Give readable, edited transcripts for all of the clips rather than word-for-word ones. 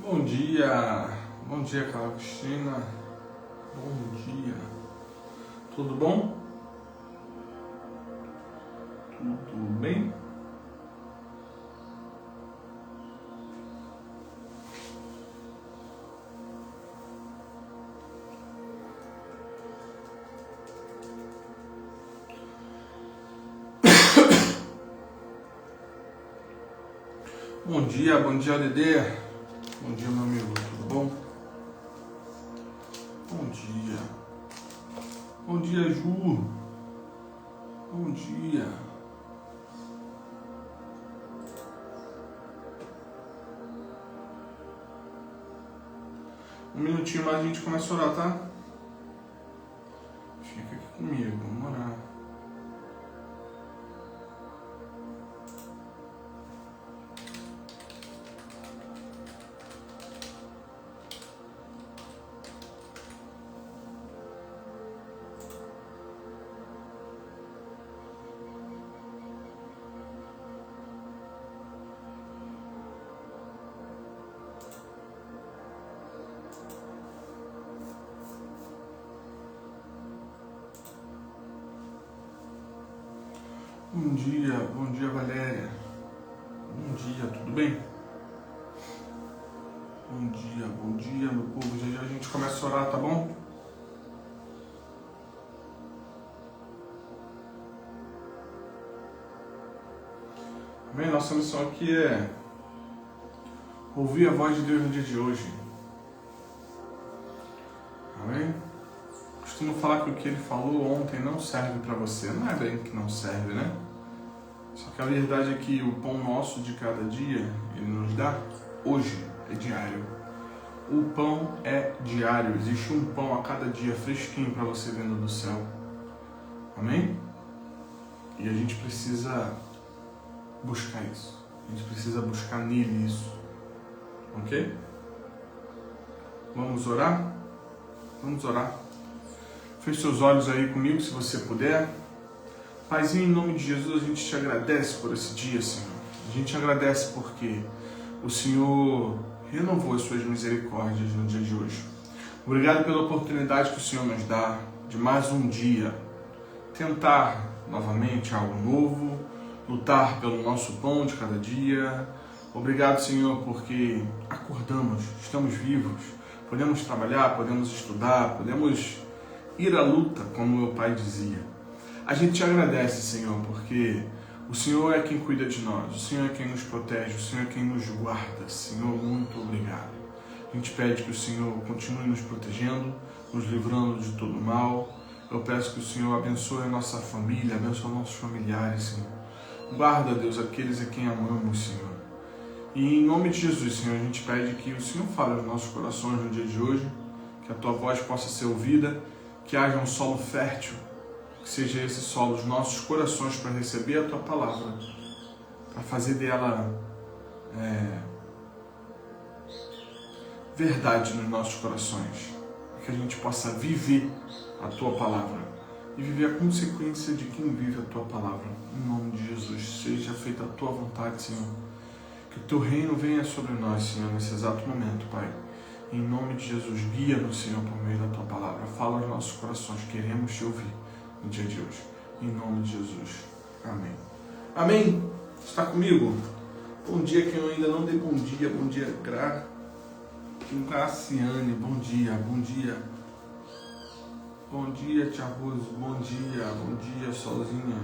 Bom dia, Carla Cristina, bom dia, tudo bom? Tudo bem? Bom dia, Dedê, bom dia, meu amigo, tudo bom? Bom dia, Ju, bom dia. Um minutinho mais a gente começa a orar, tá? Fica aqui comigo, vamos orar. Bom dia, Valéria. Bom dia, tudo bem? Bom dia, meu povo. Já a gente começa a orar, tá bom? Amém? Nossa missão aqui é ouvir a voz de Deus no dia de hoje. Amém? Costumo falar que o que ele falou ontem não serve para você. Não é bem que não serve, né? Só que a verdade é que o pão nosso de cada dia, ele nos dá hoje, é diário. O pão é diário. Existe um pão a cada dia fresquinho para você vindo do céu. Amém? E a gente precisa buscar isso. A gente precisa buscar nele isso. Ok? Vamos orar? Vamos orar. Feche seus olhos aí comigo, se você puder. Paizinho, em nome de Jesus, a gente te agradece por esse dia, Senhor. A gente agradece porque o Senhor renovou as suas misericórdias no dia de hoje. Obrigado pela oportunidade que o Senhor nos dá de mais um dia tentar novamente algo novo, lutar pelo nosso pão de cada dia. Obrigado, Senhor, porque acordamos, estamos vivos, podemos trabalhar, podemos estudar, podemos ir à luta, como meu pai dizia. A gente te agradece, Senhor, porque o Senhor é quem cuida de nós, o Senhor é quem nos protege, o Senhor é quem nos guarda. Senhor, muito obrigado. A gente pede que o Senhor continue nos protegendo, nos livrando de todo mal. Eu peço que o Senhor abençoe a nossa família, abençoe nossos familiares, Senhor. Guarda, Deus, aqueles a quem amamos, Senhor. E em nome de Jesus, Senhor, a gente pede que o Senhor fale aos nossos corações no dia de hoje, que a Tua voz possa ser ouvida, que haja um solo fértil, que seja esse solo dos nossos corações para receber a Tua palavra, para fazer dela verdade nos nossos corações, que a gente possa viver a Tua palavra e viver a consequência de quem vive a Tua palavra. Em nome de Jesus, seja feita a Tua vontade, Senhor. Que o Teu reino venha sobre nós, Senhor, nesse exato momento, Pai. Em nome de Jesus, guia-nos, Senhor, por meio da Tua palavra. Fala aos nossos corações, queremos Te ouvir no dia de hoje. Em nome de Jesus. Amém. Amém? Está comigo? Bom dia, quem eu ainda não dei bom dia. Bom dia, Graciane. Bom dia, bom dia. Bom dia, Tia Rose. Bom dia, Solzinha.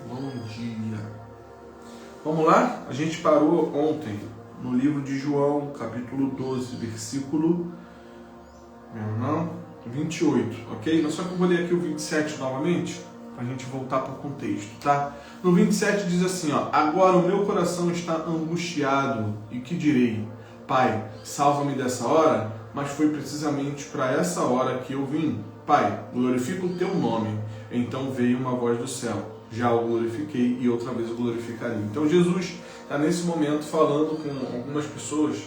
Bom dia. Vamos lá? A gente parou ontem no livro de João, capítulo 12, versículo 28, ok? Mas só que eu vou ler aqui o 27 novamente, para a gente voltar para o contexto, tá? No 27 diz assim, ó: agora o meu coração está angustiado, e que direi? Pai, salva-me dessa hora, mas foi precisamente para essa hora que eu vim. Pai, glorifica o teu nome. Então veio uma voz do céu: já o glorifiquei e outra vez o glorificarei. Então Jesus está nesse momento falando com algumas pessoas,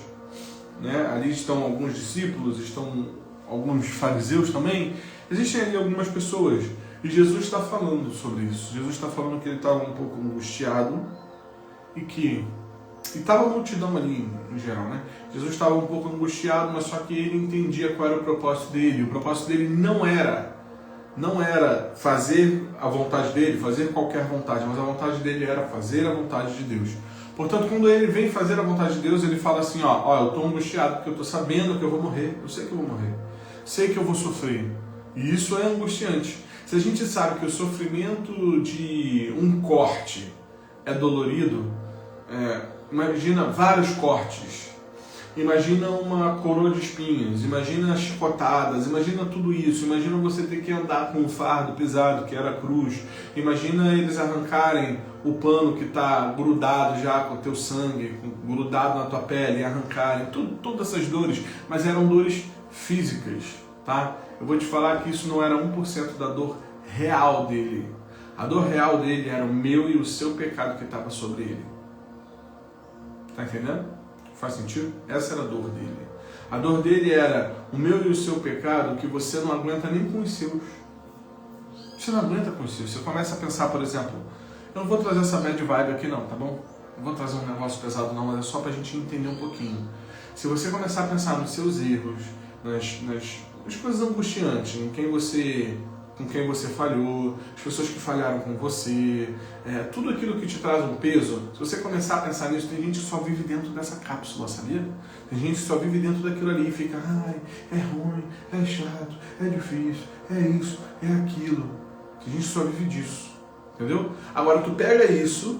né? Ali estão alguns discípulos, estão alguns fariseus também. Existem ali algumas pessoas e Jesus está falando sobre isso. Jesus está falando que ele estava um pouco angustiado e que E estava a multidão ali, em geral, né? Jesus estava um pouco angustiado, mas só que ele entendia qual era o propósito dele. O propósito dele não era fazer a vontade dele, fazer qualquer vontade, mas a vontade dele era fazer a vontade de Deus. Portanto, quando ele vem fazer a vontade de Deus, ele fala assim, ó, eu estou angustiado porque eu estou sabendo que eu vou morrer. Eu sei que eu vou morrer. Sei que eu vou sofrer. E isso é angustiante. Se a gente sabe que o sofrimento de um corte é dolorido, imagina vários cortes. Imagina uma coroa de espinhos, imagina chicotadas, imagina tudo isso, imagina você ter que andar com um fardo pesado, que era a cruz, imagina eles arrancarem o pano que está grudado já com o teu sangue, grudado na tua pele, e arrancarem, todas essas dores, mas eram dores físicas, tá? Eu vou te falar que isso não era 1% da dor real dele. A dor real dele era o meu e o seu pecado que estava sobre ele. Tá entendendo? Faz sentido? Essa era a dor dele. A dor dele era o meu e o seu pecado que você não aguenta nem com os seus. Você não aguenta com os seus. Você começa a pensar, por exemplo, eu não vou trazer essa bad vibe aqui não, tá bom? Não vou trazer um negócio pesado não, mas é só pra gente entender um pouquinho. Se você começar a pensar nos seus erros, nas coisas angustiantes, com quem você falhou, as pessoas que falharam com você, tudo aquilo que te traz um peso, se você começar a pensar nisso, tem gente que só vive dentro dessa cápsula, sabia? Tem gente que só vive dentro daquilo ali e fica, é ruim, é chato, é difícil, é isso, é aquilo. Tem gente que só vive disso, entendeu? Agora tu pega isso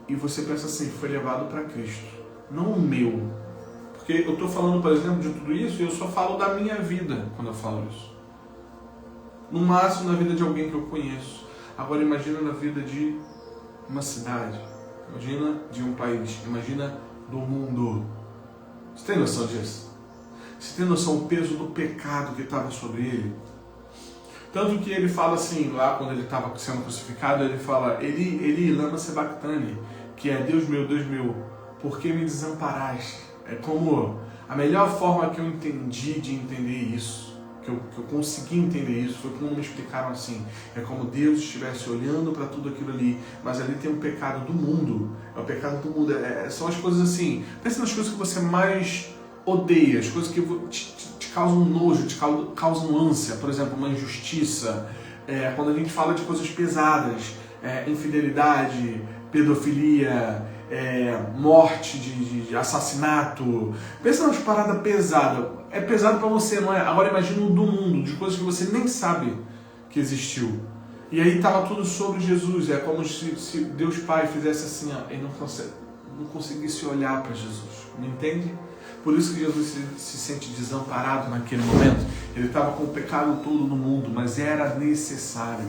e você pensa assim, foi levado para Cristo, não o meu. Porque eu estou falando, por exemplo, de tudo isso e eu só falo da minha vida quando eu falo isso. No máximo na vida de alguém que eu conheço. Agora imagina na vida de uma cidade. Imagina de um país. Imagina do mundo. Você tem noção disso? Você tem noção do peso do pecado que estava sobre ele? Tanto que ele fala assim, lá quando ele estava sendo crucificado, ele fala, Eli, lama sabachthani, que é Deus meu, por que me desamparaste? É como a melhor forma que eu entendi de entender isso, que eu consegui entender isso, foi como me explicaram assim. É como Deus estivesse olhando para tudo aquilo ali, mas ali tem um pecado do mundo. É o pecado do mundo. São as coisas assim. Pensa nas coisas que você mais odeia, as coisas que te causam nojo, te causam ânsia. Por exemplo, uma injustiça. Quando a gente fala de coisas pesadas, infidelidade, pedofilia, morte, de assassinato. Pensa nas paradas pesadas. É pesado para você, não é? Agora imagina o do mundo, de coisas que você nem sabe que existiu. E aí estava tudo sobre Jesus. É como se Deus Pai fizesse assim, e não conseguisse olhar para Jesus. Me entende? Por isso que Jesus se sente desamparado naquele momento. Ele estava com o pecado todo no mundo, mas era necessário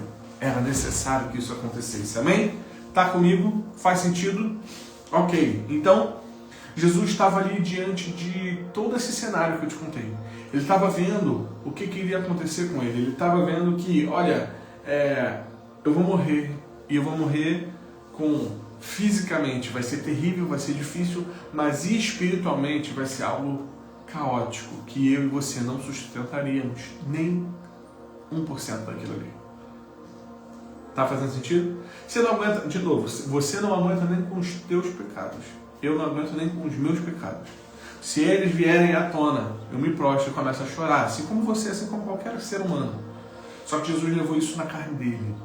que isso acontecesse. Amém? Tá comigo? Faz sentido? Ok, então Jesus estava ali diante de todo esse cenário que eu te contei. Ele estava vendo o que iria acontecer com ele. Ele estava vendo que, olha, eu vou morrer. E eu vou morrer fisicamente. Vai ser terrível, vai ser difícil, mas espiritualmente vai ser algo caótico, que eu e você não sustentaríamos nem 1% daquilo ali. Tá fazendo sentido? Você não aguenta, de novo, você não aguenta nem com os teus pecados. Eu não aguento nem com os meus pecados. Se eles vierem à tona, eu me prostro e começo a chorar, assim como você, assim como qualquer ser humano. Só que Jesus levou isso na carne dele.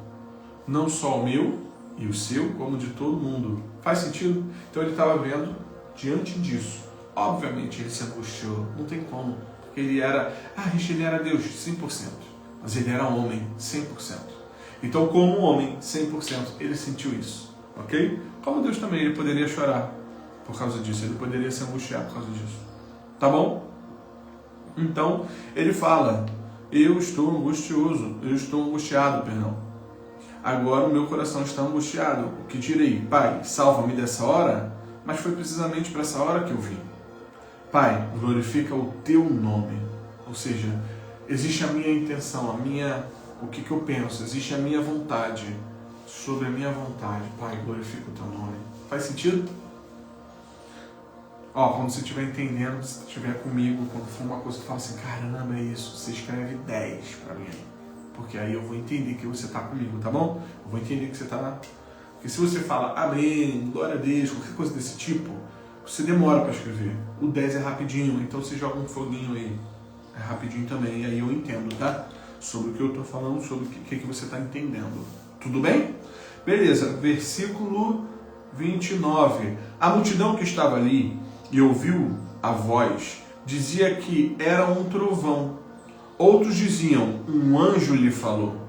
Não só o meu e o seu, como de todo mundo. Faz sentido? Então ele estava vendo, diante disso, obviamente ele se angustiou, não tem como. Porque ele era Deus 100%, mas ele era homem 100%. Então, como homem 100%, ele sentiu isso, ok? Como Deus também, ele poderia chorar por causa disso, ele poderia se angustiar por causa disso, tá bom? Então, ele fala, eu estou angustiado, perdão. Agora o meu coração está angustiado, o que direi? Pai, salva-me dessa hora, mas foi precisamente para essa hora que eu vim. Pai, glorifica o teu nome, ou seja, existe a minha intenção, o que eu penso, existe a minha vontade, sobre a minha vontade. Pai, glorifica o teu nome. Faz sentido? Quando você estiver entendendo, se estiver comigo, quando for uma coisa que fala assim, caramba, é isso, você escreve 10 para mim. Porque aí eu vou entender que você está comigo, tá bom? Eu vou entender que você está Porque se você fala amém, glória a Deus, qualquer coisa desse tipo, você demora para escrever. O 10 é rapidinho, então você joga um foguinho aí. É rapidinho também, e aí eu entendo, tá? Sobre o que eu estou falando, sobre o que você está entendendo. Tudo bem? Beleza, versículo 29. A multidão que estava ali e ouviu a voz, dizia que era um trovão. Outros diziam, um anjo lhe falou.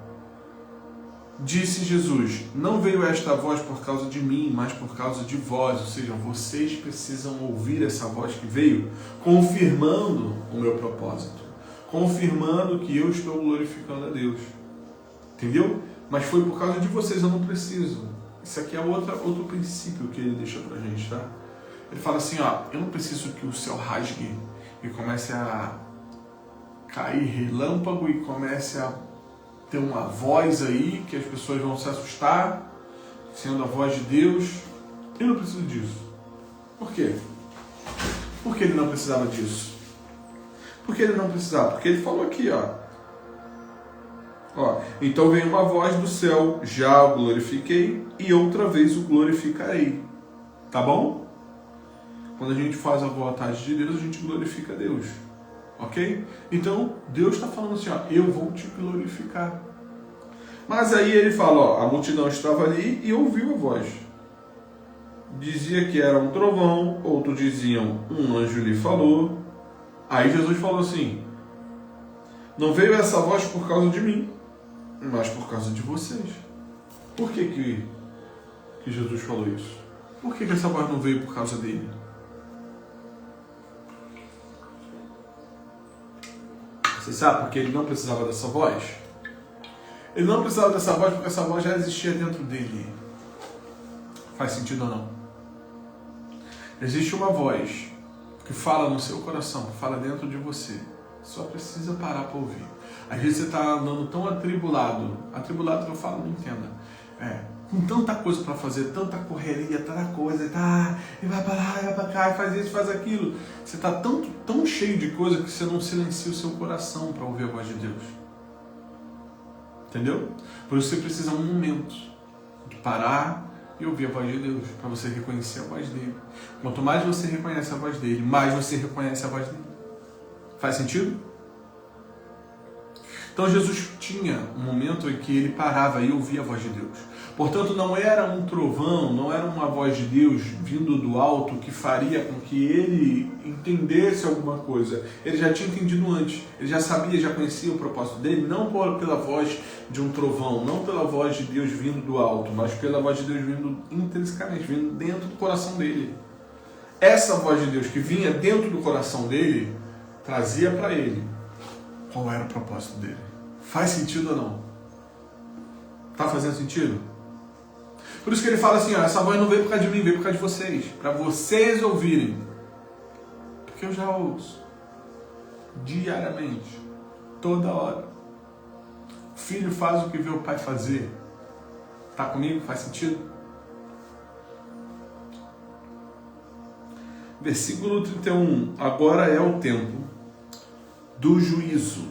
Disse Jesus, não veio esta voz por causa de mim, mas por causa de vós. Ou seja, vocês precisam ouvir essa voz que veio, confirmando o meu propósito. Confirmando que eu estou glorificando a Deus. Entendeu? Mas foi por causa de vocês, eu não preciso. Isso aqui é outro princípio que ele deixa pra gente, tá? Ele fala assim, ó, eu não preciso que o céu rasgue e comece a cair relâmpago e comece a ter uma voz aí que as pessoas vão se assustar, sendo a voz de Deus. Eu não preciso disso. Por quê? Por que ele não precisava disso? Por que ele não precisava? Porque ele falou aqui, ó, então veio uma voz do céu, já o glorifiquei e outra vez o glorificarei. Tá bom? Quando a gente faz a vontade de Deus, a gente glorifica a Deus. Ok? Então, Deus está falando assim, ó, eu vou te glorificar. Mas aí ele fala, ó, a multidão estava ali e ouviu a voz. Dizia que era um trovão, outros diziam, um anjo lhe falou. Aí Jesus falou assim, não veio essa voz por causa de mim, mas por causa de vocês. Por que Jesus falou isso? Por que essa voz não veio por causa dele? Você sabe por que ele não precisava dessa voz? Ele não precisava dessa voz porque essa voz já existia dentro dele. Faz sentido ou não? Existe uma voz que fala no seu coração, que fala dentro de você. Só precisa parar para ouvir. Às vezes você está andando tão atribulado que eu falo, não entenda. Com tanta coisa para fazer, tanta correria, tanta coisa, e vai para lá, e vai para cá, e faz isso, faz aquilo. Você está tão cheio de coisa que você não silencia o seu coração para ouvir a voz de Deus. Entendeu? Por isso você precisa de um momento de parar e ouvir a voz de Deus, para você reconhecer a voz dele. Quanto mais você reconhece a voz dele, mais você reconhece a voz dele. Faz sentido? Então Jesus tinha um momento em que ele parava e ouvia a voz de Deus. Portanto, não era um trovão, não era uma voz de Deus vindo do alto que faria com que ele entendesse alguma coisa. Ele já tinha entendido antes, ele já sabia, já conhecia o propósito dele, não pela voz de um trovão, não pela voz de Deus vindo do alto, mas pela voz de Deus vindo intrinsecamente, vindo dentro do coração dele. Essa voz de Deus que vinha dentro do coração dele, trazia para ele qual era o propósito dele. Faz sentido ou não? Tá fazendo sentido? Por isso que ele fala assim, ó, essa voz não veio por causa de mim, veio por causa de vocês. Para vocês ouvirem. Porque eu já ouço. Diariamente. Toda hora. O filho faz o que vê o pai fazer. Tá comigo? Faz sentido? Versículo 31. Agora é o tempo do juízo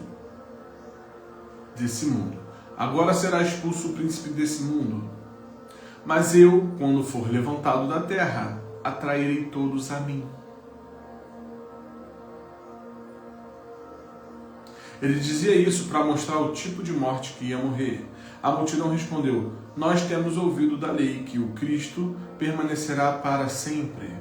desse mundo. Agora será expulso o príncipe desse mundo. Mas eu, quando for levantado da terra, atrairei todos a mim. Ele dizia isso para mostrar o tipo de morte que ia morrer. A multidão respondeu, nós temos ouvido da lei que o Cristo permanecerá para sempre.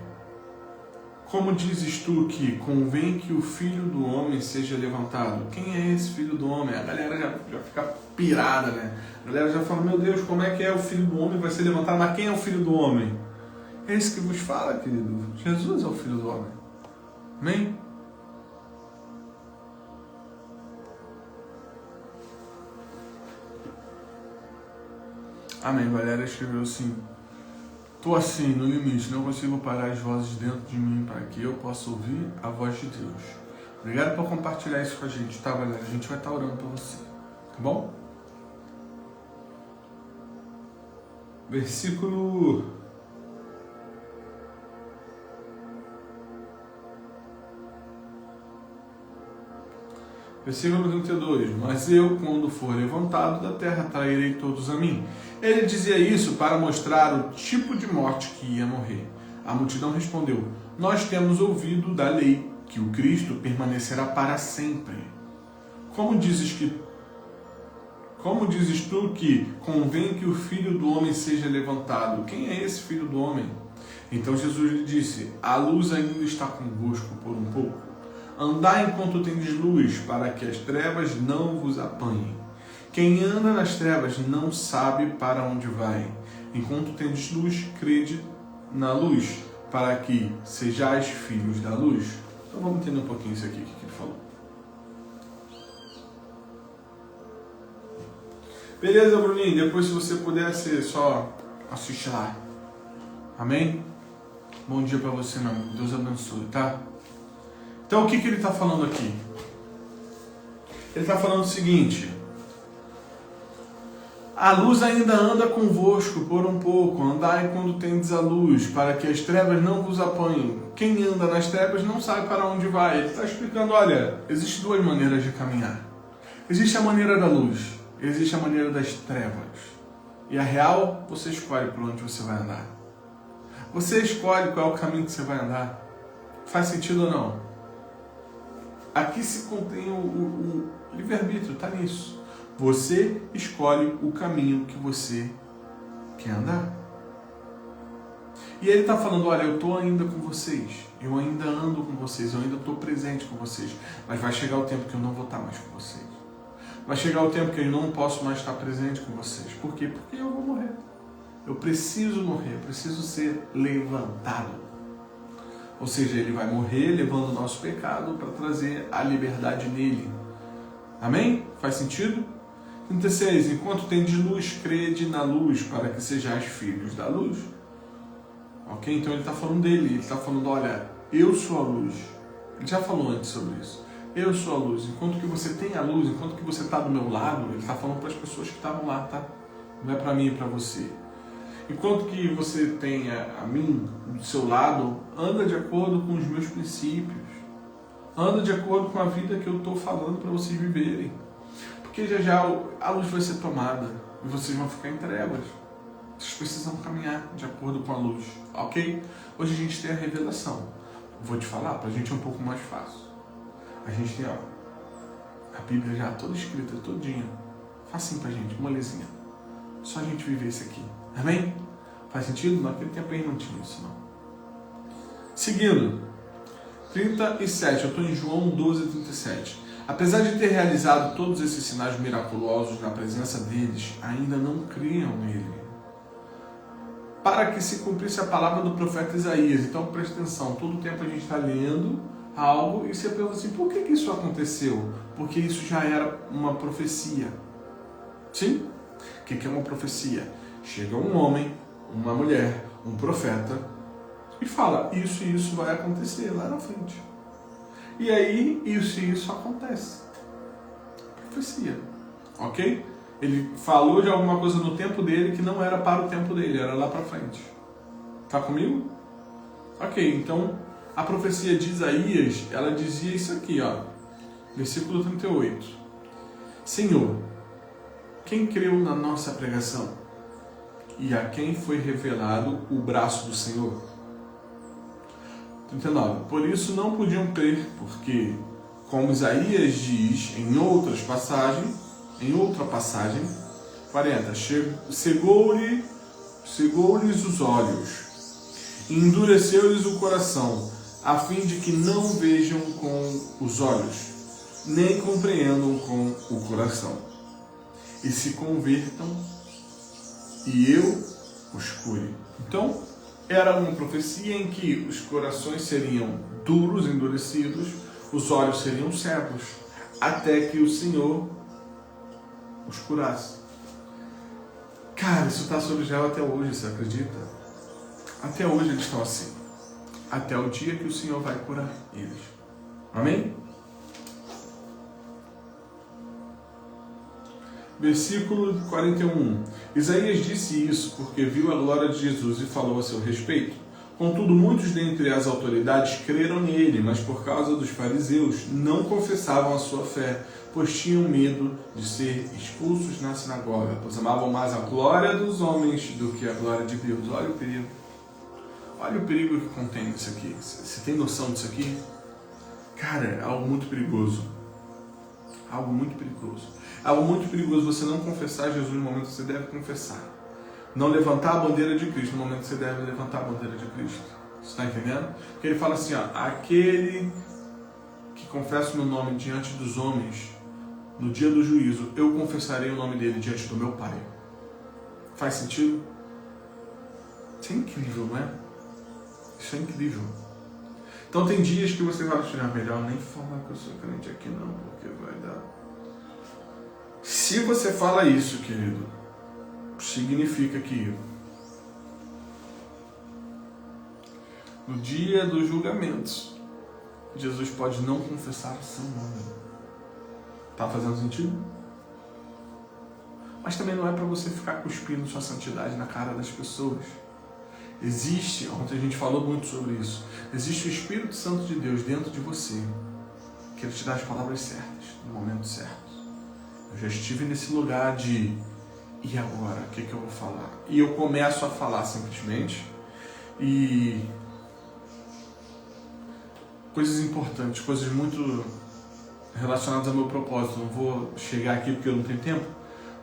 Como dizes tu que convém que o Filho do Homem seja levantado? Quem é esse Filho do Homem? A galera já fica pirada, né? A galera já fala, meu Deus, como é que é o Filho do Homem vai ser levantado? Mas quem é o Filho do Homem? É esse que vos fala, querido. Jesus é o Filho do Homem. Amém? Amém. A galera escreveu assim, estou assim, no limite, não consigo parar as vozes dentro de mim para que eu possa ouvir a voz de Deus. Obrigado por compartilhar isso com a gente, tá, galera? A gente vai estar orando por você, tá bom? Versículo 32. Versículo 32. Mas eu, quando for levantado da terra, trairei todos a mim. Ele dizia isso para mostrar o tipo de morte que ia morrer. A multidão respondeu: nós temos ouvido da lei que o Cristo permanecerá para sempre. Como dizes tu que convém que o Filho do Homem seja levantado? Quem é esse Filho do Homem? Então Jesus lhe disse: a luz ainda está convosco por um pouco. Andai enquanto tendes luz, para que as trevas não vos apanhem. Quem anda nas trevas não sabe para onde vai. Enquanto tendes luz, crede na luz, para que sejais filhos da luz. Então vamos entender um pouquinho isso aqui que ele falou. Beleza, Bruninho? Depois, se você pudesse só assistir lá. Amém? Bom dia para você, meu amigo. Deus abençoe, tá? Então, o que ele está falando aqui? Ele está falando o seguinte: a luz ainda anda convosco por um pouco, andai quando tendes a luz, para que as trevas não vos apanhem. Quem anda nas trevas não sabe para onde vai. Ele está explicando, olha, existem duas maneiras de caminhar. Existe a maneira da luz, existe a maneira das trevas. E a real, você escolhe por onde você vai andar. Você escolhe qual é o caminho que você vai andar. Faz sentido ou não? Aqui se contém o livre-arbítrio, está nisso. Você escolhe o caminho que você quer andar. E ele está falando, olha, eu estou ainda com vocês, eu ainda ando com vocês, eu ainda estou presente com vocês, mas vai chegar o tempo que eu não vou estar mais com vocês. Vai chegar o tempo que eu não posso mais estar presente com vocês. Por quê? Porque eu vou morrer. Eu preciso morrer, eu preciso ser levantado. Ou seja, ele vai morrer levando o nosso pecado para trazer a liberdade nele. Amém? Faz sentido? 36. Enquanto tendes luz, crede na luz, para que sejais filhos da luz. Ok? Então ele está falando dele. Ele está falando, olha, eu sou a luz. Ele já falou antes sobre isso. Eu sou a luz. Enquanto que você tem a luz, enquanto que você está do meu lado, ele está falando para as pessoas que estavam lá, tá? Não é para mim e para você. Enquanto que você tenha a mim do seu lado, anda de acordo com os meus princípios. Anda de acordo com a vida que eu estou falando para vocês viverem. Porque já já a luz vai ser tomada e vocês vão ficar em trevas. Vocês precisam caminhar de acordo com a luz, ok? Hoje a gente tem a revelação. Vou te falar, para a gente é um pouco mais fácil. A gente tem a Bíblia já toda escrita, todinha. Facinho pra gente, molezinha. Só a gente viver isso aqui. Amém? Faz sentido? Naquele tempo aí não tinha isso, não. Seguindo. 37. Eu estou em João 12, 37. Apesar de ter realizado todos esses sinais miraculosos na presença deles, ainda não criam nele. Para que se cumprisse a palavra do profeta Isaías. Então preste atenção. Todo tempo a gente está lendo algo e você pergunta assim, por que isso aconteceu? Porque isso já era uma profecia. Sim? O que é uma profecia? Chega um homem, uma mulher, um profeta e fala, isso e isso vai acontecer lá na frente. E aí, isso e isso acontece. Profecia. Ok? Ele falou de alguma coisa no tempo dele que não era para o tempo dele, era lá para frente. Tá comigo? Ok, então a profecia de Isaías, ela dizia isso aqui, ó. Versículo 38. Senhor, quem creu na nossa pregação? E a quem foi revelado o braço do Senhor? 39. Por isso não podiam crer, porque, como Isaías diz em outra passagem, 40, cegou-lhes os olhos, e endureceu-lhes o coração, a fim de que não vejam com os olhos, nem compreendam com o coração, e se convertam, e eu os cure. Então, era uma profecia em que os corações seriam duros, endurecidos, os olhos seriam cegos, até que o Senhor os curasse. Cara, isso está sobre Israel até hoje, você acredita? Até hoje eles estão assim. Até o dia que o Senhor vai curar eles. Amém? Versículo 41. Isaías disse isso porque viu a glória de Jesus e falou a seu respeito. Contudo, muitos dentre as autoridades creram nele, mas por causa dos fariseus não confessavam a sua fé, pois tinham medo de ser expulsos na sinagoga, pois amavam mais a glória dos homens do que a glória de Deus. Olha o perigo. Olha o perigo que contém isso aqui. Você tem noção disso aqui? Cara, é algo muito perigoso. Algo muito perigoso. Algo muito perigoso você não confessar Jesus no momento que você deve confessar. Não levantar a bandeira de Cristo no momento que você deve levantar a bandeira de Cristo. Você está entendendo? Porque ele fala assim, ó, aquele que confessa o meu nome diante dos homens, no dia do juízo, eu confessarei o nome dele diante do meu Pai. Faz sentido? Isso é incrível, não é? Isso é incrível. Então tem dias que você vai achar melhor nem falar que eu sou crente aqui não, porque vai dar. Se você fala isso, querido, significa que no dia dos julgamentos, Jesus pode não confessar o seu nome. Tá fazendo sentido? Mas também não é para você ficar cuspindo sua santidade na cara das pessoas. Existe, ontem a gente falou muito sobre isso, existe o Espírito Santo de Deus dentro de você, que ele te dá as palavras certas, no momento certo. Eu já estive nesse lugar de, e agora, o que eu vou falar? E eu começo a falar simplesmente, e coisas importantes, coisas muito relacionadas ao meu propósito. Não vou chegar aqui porque eu não tenho tempo,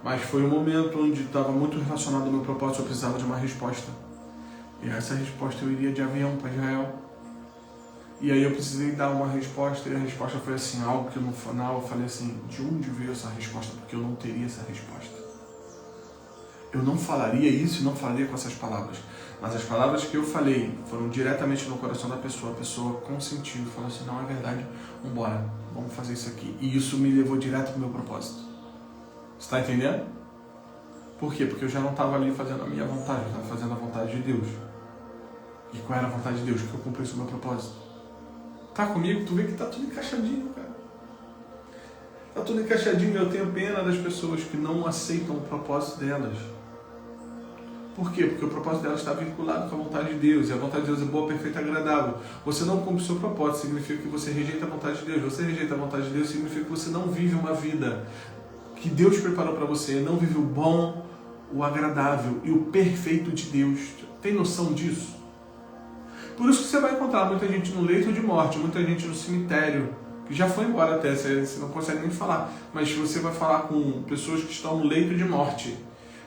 mas foi um momento onde estava muito relacionado ao meu propósito, eu precisava de uma resposta. E essa resposta eu iria de avião para Israel. E aí eu precisei dar uma resposta, e a resposta foi assim, algo que no final eu falei assim, de onde veio essa resposta? Porque eu não teria essa resposta. Eu não falaria isso e não falaria com essas palavras. Mas as palavras que eu falei foram diretamente no coração da pessoa. A pessoa consentiu, falou assim, não, é verdade, vambora, vamos fazer isso aqui. E isso me levou direto para o meu propósito. Você está entendendo? Por quê? Porque eu já não estava ali fazendo a minha vontade, eu estava fazendo a vontade de Deus. E qual era a vontade de Deus? Que eu cumprisse o meu propósito. Tá comigo? Tu vê que tá tudo encaixadinho, cara. Tá tudo encaixadinho e eu tenho pena das pessoas que não aceitam o propósito delas. Por quê? Porque o propósito delas está vinculado com a vontade de Deus. E a vontade de Deus é boa, perfeita e agradável. Você não cumpre o seu propósito, significa que você rejeita a vontade de Deus. Você rejeita a vontade de Deus, significa que você não vive uma vida que Deus preparou para você. Não vive o bom, o agradável e o perfeito de Deus. Tem noção disso? Por isso que você vai encontrar muita gente no leito de morte, muita gente no cemitério, que já foi embora até, você não consegue nem falar. Mas você vai falar com pessoas que estão no leito de morte.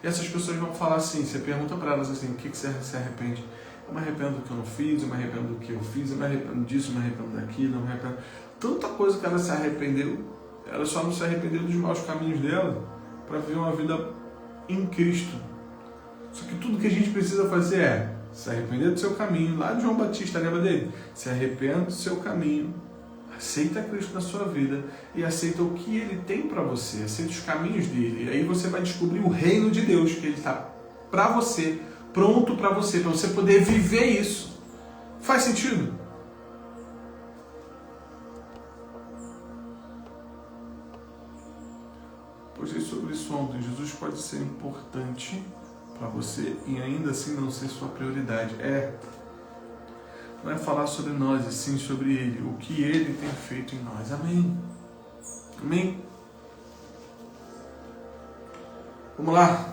E essas pessoas vão falar assim, você pergunta para elas assim, o que você se arrepende? Eu me arrependo do que eu não fiz, eu me arrependo do que eu fiz, eu me arrependo disso, eu me arrependo daquilo, eu me arrependo... Tanta coisa que ela se arrependeu, ela só não se arrependeu dos maus caminhos dela para viver uma vida em Cristo. Só que tudo que a gente precisa fazer é se arrepender do seu caminho, lá de João Batista, lembra dele? Se arrependa do seu caminho, aceita Cristo na sua vida e aceita o que Ele tem para você, aceita os caminhos dele. E aí você vai descobrir o reino de Deus, que Ele está para você, pronto para você poder viver isso. Faz sentido? Postei sobre isso ontem. Jesus pode ser importante para você e ainda assim não ser sua prioridade. Não é falar sobre nós, e sim sobre Ele, o que Ele tem feito em nós. Amém. Amém. Vamos lá.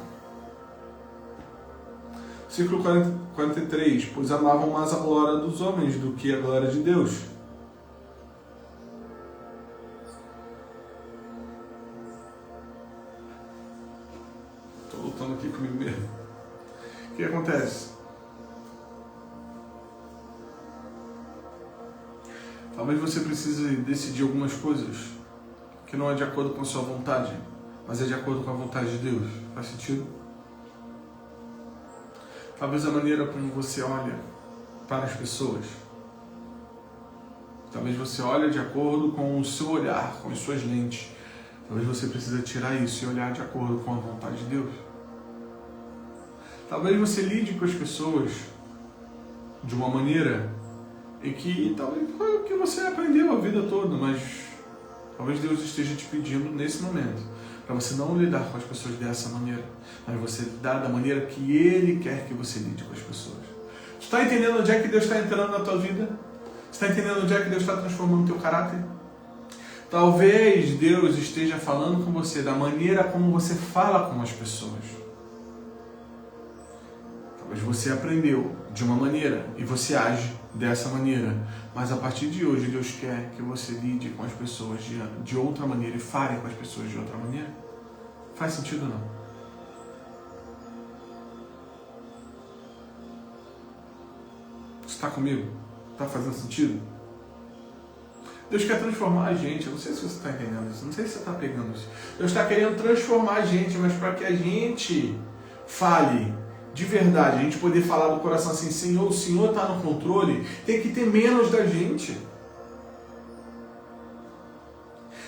Versículo 43. Pois amavam mais a glória dos homens do que a glória de Deus. Estou lutando aqui comigo mesmo. O que acontece? Talvez você precise decidir algumas coisas que não é de acordo com a sua vontade, mas é de acordo com a vontade de Deus. Faz sentido? Talvez a maneira como você olha para as pessoas, talvez você olhe de acordo com o seu olhar, com as suas lentes. Talvez você precise tirar isso e olhar de acordo com a vontade de Deus. Talvez você lide com as pessoas de uma maneira em que talvez foi o que você aprendeu a vida toda, mas talvez Deus esteja te pedindo nesse momento para você não lidar com as pessoas dessa maneira, mas você lidar da maneira que Ele quer que você lide com as pessoas. Está entendendo onde é que Deus está entrando na tua vida? Está entendendo onde é que Deus está transformando o teu caráter? Talvez Deus esteja falando com você da maneira como você fala com as pessoas. Talvez você aprendeu de uma maneira e você age dessa maneira. Mas a partir de hoje Deus quer que você lide com as pessoas de outra maneira e fale com as pessoas de outra maneira. Faz sentido ou não? Está comigo? Está fazendo sentido? Deus quer transformar a gente. Eu não sei se você está entendendo isso. Não sei se você está pegando isso. Deus está querendo transformar a gente, mas para que a gente fale de verdade, a gente poder falar do coração assim, Senhor, o Senhor está no controle, tem que ter menos da gente.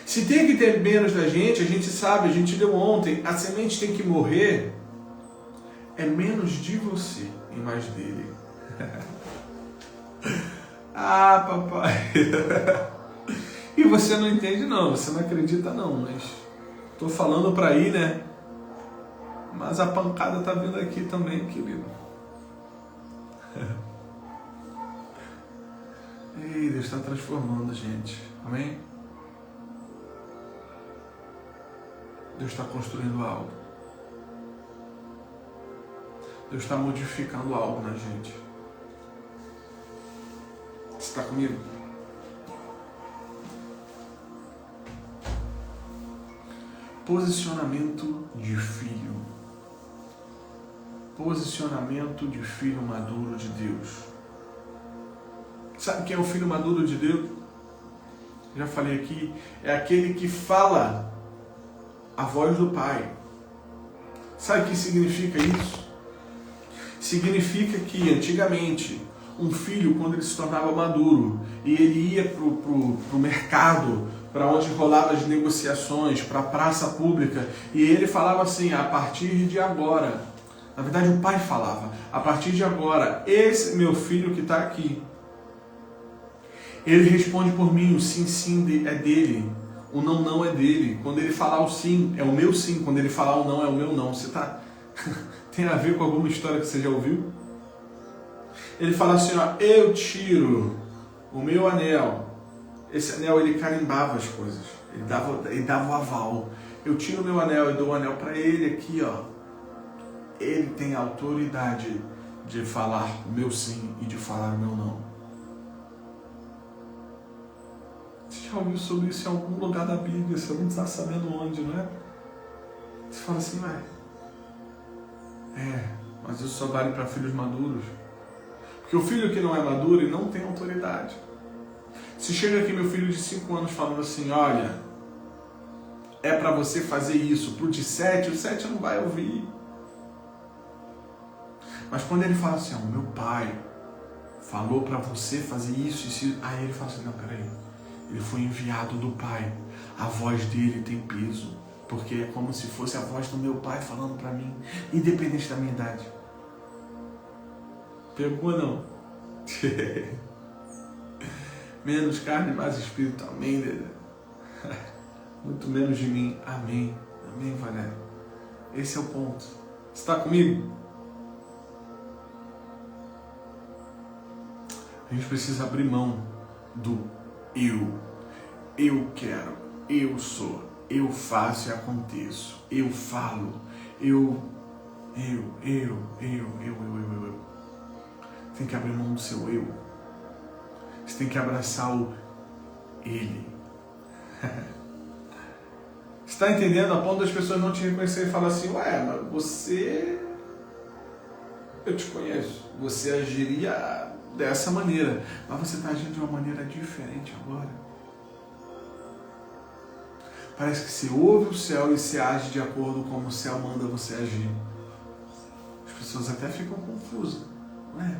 Se tem que ter menos da gente, a gente sabe, a gente leu ontem, a semente tem que morrer, é menos de você e mais dele. Ah, papai. E você não entende não, você não acredita não, mas estou falando para ir, né? Mas a pancada está vindo aqui também, querido. Ei, Deus está transformando a gente, amém? Deus está construindo algo. Deus está modificando algo na gente. Você está comigo? Posicionamento de filho. Posicionamento de filho maduro de Deus. Sabe quem é o filho maduro de Deus? Já falei aqui. É aquele que fala a voz do Pai. Sabe o que significa isso? Significa que antigamente um filho, quando ele se tornava maduro e ele ia para o mercado, para onde rolavam as negociações, para a praça pública, e ele falava assim, a partir de agora, na verdade o pai falava, a partir de agora, esse meu filho que está aqui, ele responde por mim, o sim, sim é dele, o não, não é dele. Quando ele falar o sim, é o meu sim, quando ele falar o não, é o meu não. Você tá... Tem a ver com alguma história que você já ouviu? Ele fala assim, ó, eu tiro o meu anel. Esse anel, ele carimbava as coisas. Ele dava o aval. Eu tiro o meu anel e dou o anel para ele aqui, ó. Ele tem a autoridade de falar o meu sim e de falar o meu não. Você já ouviu sobre isso em algum lugar da Bíblia? Você não está sabendo onde, não é? Você fala assim, mas isso só vale para filhos maduros. Porque o filho que não é maduro, ele não tem autoridade. Se chega aqui meu filho de 5 anos falando assim, olha, é para você fazer isso. Pro de 7, o 7 não vai ouvir. Mas quando ele fala assim, meu pai falou para você fazer isso, isso, aí ele fala assim, não, peraí. Ele foi enviado do pai. A voz dele tem peso. Porque é como se fosse a voz do meu pai falando para mim, independente da minha idade. Pegou ou não? Menos carne, mais espírito. Amém, Dedé. Muito menos de mim. Amém. Amém, Valério. Esse é o ponto. Você está comigo? A gente precisa abrir mão do eu. Eu quero. Eu sou. Eu faço e aconteço. Eu falo. Eu. Tem que abrir mão do seu eu. Você tem que abraçar o ele. Você está entendendo? A ponto das pessoas não te reconhecerem e falar assim, mas você... Eu te conheço. Você agiria dessa maneira. Mas você está agindo de uma maneira diferente agora. Parece que você ouve o céu e você age de acordo com como o céu manda você agir. As pessoas até ficam confusas. Mas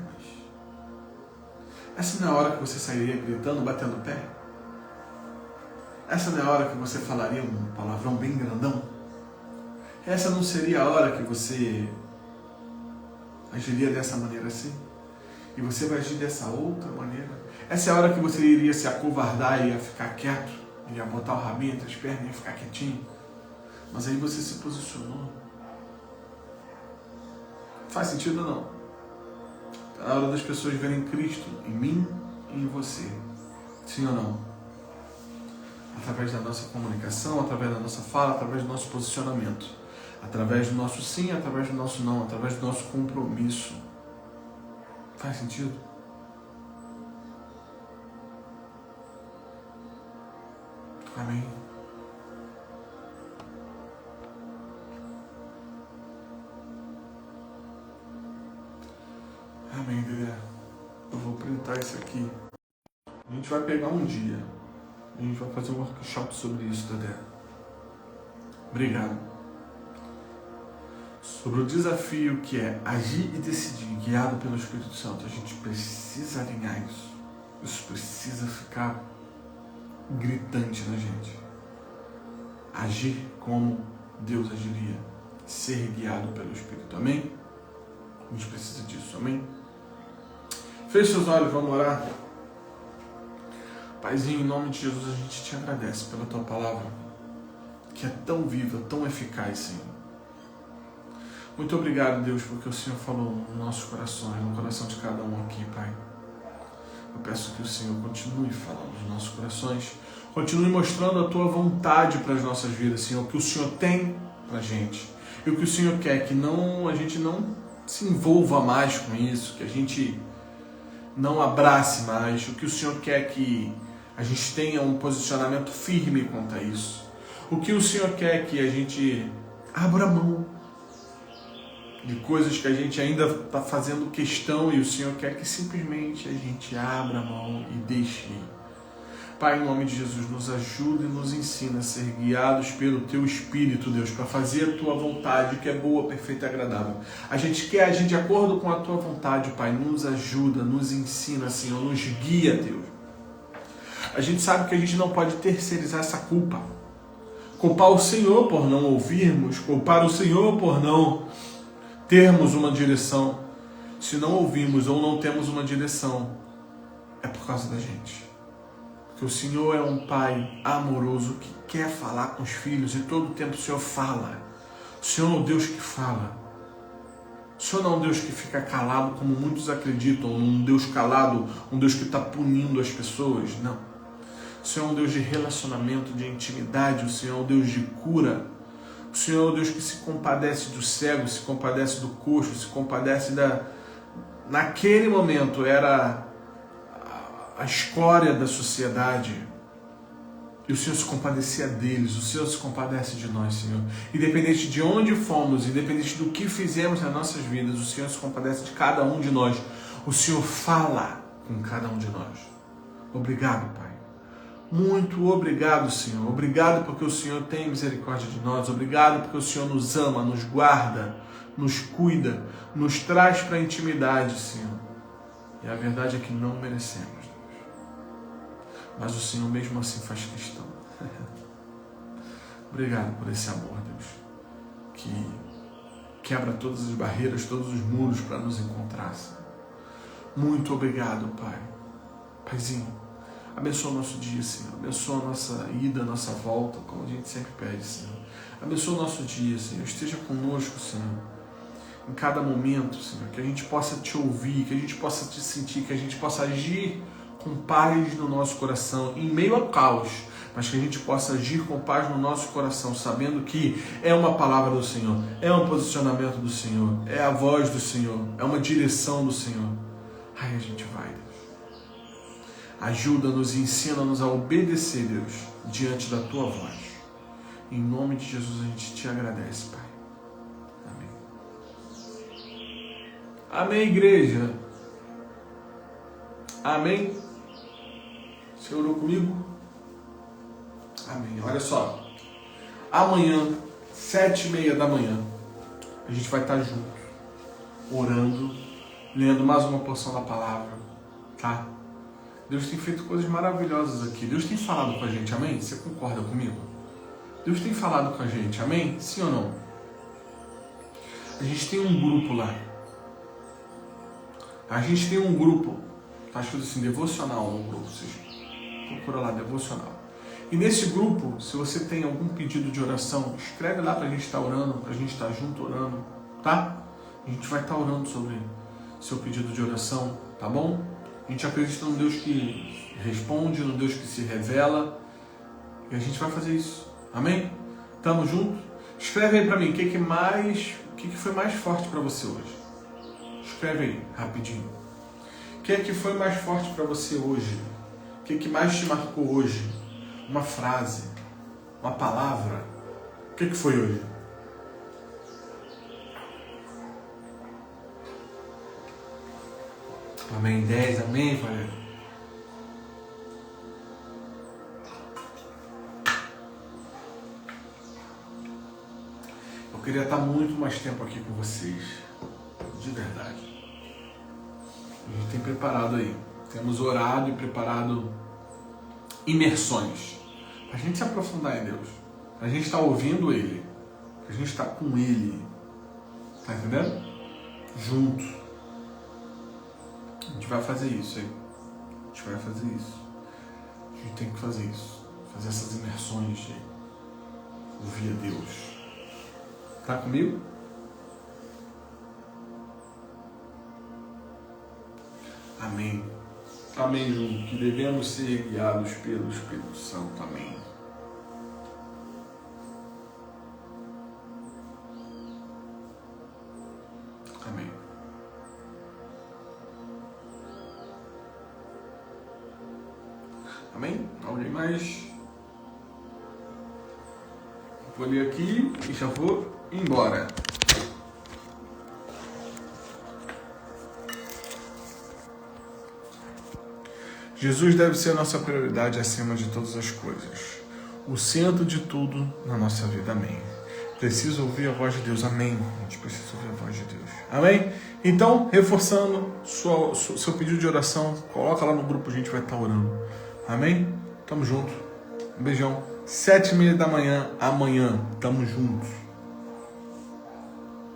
essa não é a hora que você sairia gritando, batendo o pé? Essa não é a hora que você falaria um palavrão bem grandão? Essa não seria a hora que você agiria dessa maneira assim? E você vai agir dessa outra maneira? Essa é a hora que você iria se acovardar e ia ficar quieto? Ia botar o rabinho entre as pernas e ia ficar quietinho? Mas aí você se posicionou. Faz sentido ou não? Está na hora das pessoas verem Cristo em mim e em você. Sim ou não? Através da nossa comunicação, através da nossa fala, através do nosso posicionamento. Através do nosso sim, através do nosso não, através do nosso compromisso. Faz sentido? Amém. Amém, Dedé. Eu vou printar isso aqui. A gente vai pegar um dia. A gente vai fazer um workshop sobre isso, Dedé. Obrigado. Sobre o desafio que é agir e decidir, guiado pelo Espírito Santo. A gente precisa alinhar isso. Isso precisa ficar gritante na gente. Agir como Deus agiria. Ser guiado pelo Espírito. Amém? A gente precisa disso. Amém? Feche seus olhos, vamos orar. Paizinho, em nome de Jesus, a gente te agradece pela tua palavra, que é tão viva, tão eficaz, Senhor. Muito obrigado, Deus, porque o Senhor falou no nosso coração, no coração de cada um aqui, Pai. Eu peço que o Senhor continue falando nos nossos corações, continue mostrando a tua vontade para as nossas vidas, Senhor, o que o Senhor tem para a gente. E o que o Senhor quer, que a gente não se envolva mais com isso, que a gente não abrace mais. O que o Senhor quer, que a gente tenha um posicionamento firme quanto a isso. O que o Senhor quer, que a gente abra mão de coisas que a gente ainda está fazendo questão, e o Senhor quer que simplesmente a gente abra a mão e deixe ir. Pai, em nome de Jesus, nos ajuda e nos ensina a ser guiados pelo Teu Espírito, Deus, para fazer a Tua vontade, que é boa, perfeita e agradável. A gente quer agir de acordo com a Tua vontade, Pai. Nos ajuda, nos ensina, Senhor, nos guia, Deus. A gente sabe que a gente não pode terceirizar essa culpa. Culpar o Senhor por não ouvirmos, culpar o Senhor por não termos uma direção. Se não ouvimos ou não temos uma direção, é por causa da gente. Porque o Senhor é um Pai amoroso que quer falar com os filhos, e todo o tempo o Senhor fala. O Senhor é um Deus que fala. O Senhor não é um Deus que fica calado, como muitos acreditam, um Deus calado, um Deus que está punindo as pessoas. Não. O Senhor é um Deus de relacionamento, de intimidade. O Senhor é um Deus de cura. O Senhor é um Deus que se compadece do cego, se compadece do coxo, se compadece da... Naquele momento era a escória da sociedade. E o Senhor se compadecia deles. O Senhor se compadece de nós, Senhor. Independente de onde fomos, independente do que fizemos nas nossas vidas, o Senhor se compadece de cada um de nós. O Senhor fala com cada um de nós. Obrigado, Pai. Muito obrigado, Senhor. Obrigado porque o Senhor tem misericórdia de nós. Obrigado porque o Senhor nos ama, nos guarda, nos cuida, nos traz para a intimidade, Senhor. E a verdade é que não merecemos, Deus. Mas o Senhor mesmo assim faz questão. Obrigado por esse amor, Deus, que quebra todas as barreiras, todos os muros para nos encontrar, Senhor. Muito obrigado, Pai. Paizinho, abençoa o nosso dia, Senhor. Abençoa a nossa ida, a nossa volta, como a gente sempre pede, Senhor. Abençoa o nosso dia, Senhor. Esteja conosco, Senhor, em cada momento, Senhor. Que a gente possa Te ouvir, que a gente possa Te sentir, que a gente possa agir com paz no nosso coração, em meio ao caos, mas que a gente possa agir com paz no nosso coração, sabendo que é uma palavra do Senhor, é um posicionamento do Senhor, é a voz do Senhor, é uma direção do Senhor. Aí a gente vai, Deus. Ajuda-nos e ensina-nos a obedecer, Deus, diante da Tua voz. Em nome de Jesus a gente Te agradece, Pai. Amém. Amém, igreja. Amém. Você orou comigo? Amém. Olha só. Amanhã, 7h30 da manhã, a gente vai estar junto, orando, lendo mais uma porção da palavra, tá? Deus tem feito coisas maravilhosas aqui. Deus tem falado com a gente, amém? Você concorda comigo? Deus tem falado com a gente, amém? Sim ou não? A gente tem um grupo lá. A gente tem um grupo, tá escrito assim, devocional no grupo. Vocês procura lá, devocional. E nesse grupo, se você tem algum pedido de oração, escreve lá pra gente estar orando, pra gente estar junto orando, tá? A gente vai estar orando seu pedido de oração, tá bom? A gente acredita num Deus que responde, num Deus que se revela, e a gente vai fazer isso. Amém? Tamo junto? Escreve aí pra mim, o que foi mais forte pra você hoje? Escreve aí, rapidinho. O que foi mais forte pra você hoje? O que mais te marcou hoje? Uma frase, uma palavra? O que foi hoje? Amém, 10, amém, Valério. Eu queria estar muito mais tempo aqui com vocês, de verdade. A gente tem preparado aí, temos orado e preparado imersões, a gente se aprofundar em Deus, a gente está ouvindo Ele, a gente está com Ele, tá entendendo? Junto. A gente vai fazer isso aí. A gente vai fazer isso. A gente tem que fazer isso. Fazer essas imersões de ouvir a Deus. Tá comigo? Amém. Amém, Ju. Que devemos ser guiados pelo Espírito Santo. Amém. Amém. Amém? Alguém mais? Vou ler aqui e já vou embora. Jesus deve ser a nossa prioridade acima de todas as coisas. O centro de tudo na nossa vida. Amém. Preciso ouvir a voz de Deus. Amém. A gente precisa ouvir a voz de Deus. Amém? Então, reforçando seu pedido de oração, coloca lá no grupo, a gente vai estar orando. Amém? Tamo junto. Um beijão. 7h30 da manhã, amanhã. Tamo juntos.